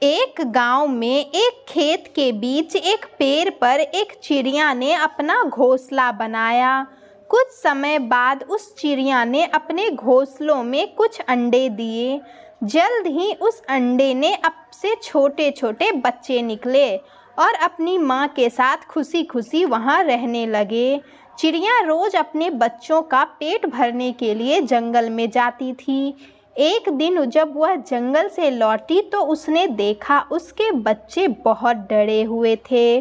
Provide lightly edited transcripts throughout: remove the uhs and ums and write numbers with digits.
एक गांव में एक खेत के बीच एक पेड़ पर एक चिड़िया ने अपना घोंसला बनाया। कुछ समय बाद उस चिड़िया ने अपने घोंसलों में कुछ अंडे दिए। जल्द ही उस अंडे ने अब से छोटे छोटे बच्चे निकले और अपनी माँ के साथ खुशी खुशी वहाँ रहने लगे। चिड़िया रोज अपने बच्चों का पेट भरने के लिए जंगल में जाती थी। एक दिन जब वह जंगल से लौटी तो उसने देखा उसके बच्चे बहुत डरे हुए थे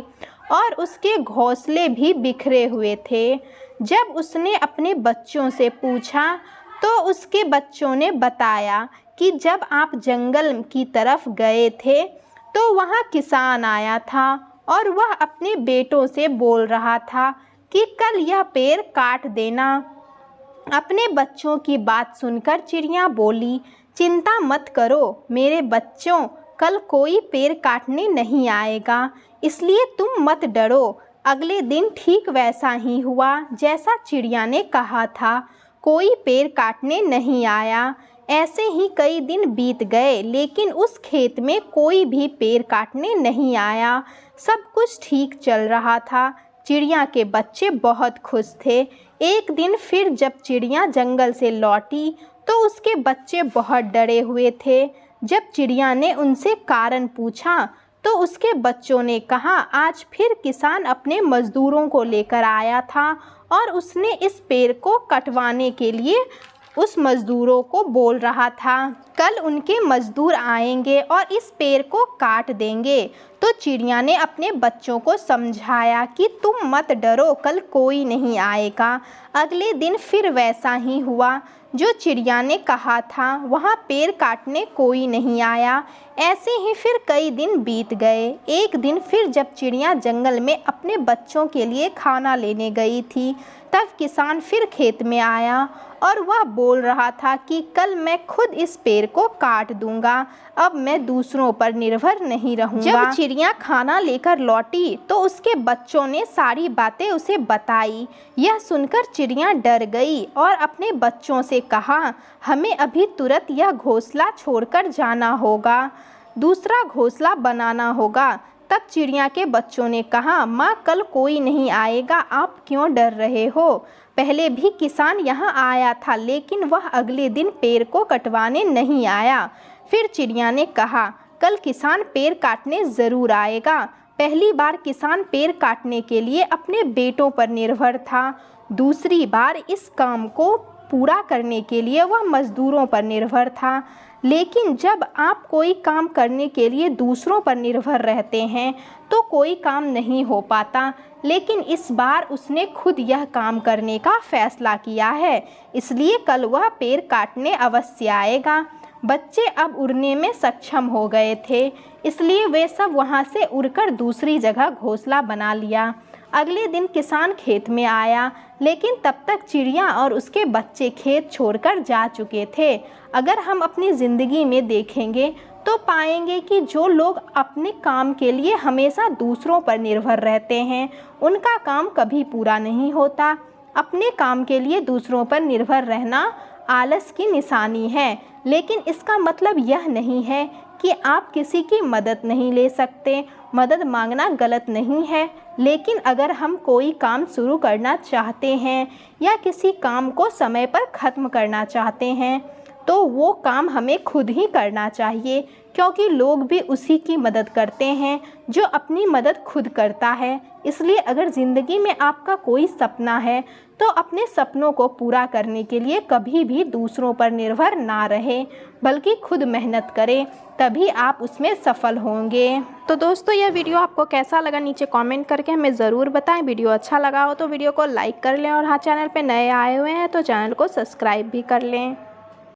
और उसके घोंसले भी बिखरे हुए थे। जब उसने अपने बच्चों से पूछा तो उसके बच्चों ने बताया कि जब आप जंगल की तरफ गए थे तो वहाँ किसान आया था और वह अपने बेटों से बोल रहा था कि कल यह पेड़ काट देना। अपने बच्चों की बात सुनकर चिड़िया बोली, चिंता मत करो मेरे बच्चों, कल कोई पेड़ काटने नहीं आएगा, इसलिए तुम मत डरो। अगले दिन ठीक वैसा ही हुआ जैसा चिड़िया ने कहा था। कोई पेड़ काटने नहीं आया। ऐसे ही कई दिन बीत गए लेकिन उस खेत में कोई भी पेड़ काटने नहीं आया। सब कुछ ठीक चल रहा था। चिड़िया के बच्चे बहुत खुश थे। एक दिन फिर जब चिड़िया जंगल से लौटी तो उसके बच्चे बहुत डरे हुए थे। जब चिड़िया ने उनसे कारण पूछा तो उसके बच्चों ने कहा, आज फिर किसान अपने मज़दूरों को लेकर आया था और उसने इस पेड़ को कटवाने के लिए उस मज़दूरों को बोल रहा था कल उनके मज़दूर आएंगे और इस पेड़ को काट देंगे। तो चिड़िया ने अपने बच्चों को समझाया कि तुम मत डरो, कल कोई नहीं आएगा। अगले दिन फिर वैसा ही हुआ जो चिड़िया ने कहा था। वहाँ पेड़ काटने कोई नहीं आया। ऐसे ही फिर कई दिन बीत गए। एक दिन फिर जब चिड़िया जंगल में अपने बच्चों के लिए खाना लेने गई थी तब किसान फिर खेत में आया और वह बोल रहा था कि कल मैं खुद इस पेड़ को काट दूंगा, अब मैं दूसरों पर निर्भर नहीं रहूंगा। जब चिड़िया खाना लेकर लौटी तो उसके बच्चों ने सारी बातें उसे बताई। यह सुनकर चिड़िया डर गई और अपने बच्चों से कहा, हमें अभी तुरंत यह घोंसला छोड़कर जाना होगा, दूसरा घोंसला बनाना होगा। तब चिड़िया के बच्चों ने कहा, माँ कल कोई नहीं आएगा, आप क्यों डर रहे हो? पहले भी किसान यहाँ आया था लेकिन वह अगले दिन पेड़ को कटवाने नहीं आया। फिर चिड़िया ने कहा, कल किसान पेड़ काटने ज़रूर आएगा। पहली बार किसान पेड़ काटने के लिए अपने बेटों पर निर्भर था, दूसरी बार इस काम को पूरा करने के लिए वह मज़दूरों पर निर्भर था। लेकिन जब आप कोई काम करने के लिए दूसरों पर निर्भर रहते हैं तो कोई काम नहीं हो पाता। लेकिन इस बार उसने खुद यह काम करने का फैसला किया है, इसलिए कल वह पेड़ काटने अवश्य आएगा। बच्चे अब उड़ने में सक्षम हो गए थे, इसलिए वे सब वहाँ से उड़कर दूसरी जगह घोंसला बना लिया। अगले दिन किसान खेत में आया लेकिन तब तक चिड़िया और उसके बच्चे खेत छोड़कर जा चुके थे। अगर हम अपनी ज़िंदगी में देखेंगे तो पाएंगे कि जो लोग अपने काम के लिए हमेशा दूसरों पर निर्भर रहते हैं उनका काम कभी पूरा नहीं होता। अपने काम के लिए दूसरों पर निर्भर रहना आलस की निशानी है, लेकिन इसका मतलब यह नहीं है कि आप किसी की मदद नहीं ले सकते। मदद मांगना गलत नहीं है, लेकिन अगर हम कोई काम शुरू करना चाहते हैं या किसी काम को समय पर ख़त्म करना चाहते हैं तो वो काम हमें खुद ही करना चाहिए, क्योंकि लोग भी उसी की मदद करते हैं जो अपनी मदद खुद करता है। इसलिए अगर ज़िंदगी में आपका कोई सपना है तो अपने सपनों को पूरा करने के लिए कभी भी दूसरों पर निर्भर ना रहे, बल्कि खुद मेहनत करें, तभी आप उसमें सफल होंगे। तो दोस्तों यह वीडियो आपको कैसा लगा नीचे कमेंट करके हमें ज़रूर बताएं। वीडियो अच्छा लगा हो तो वीडियो को लाइक कर लें और हाँ, चैनल पे नए आए हुए हैं तो चैनल को सब्सक्राइब भी कर लें।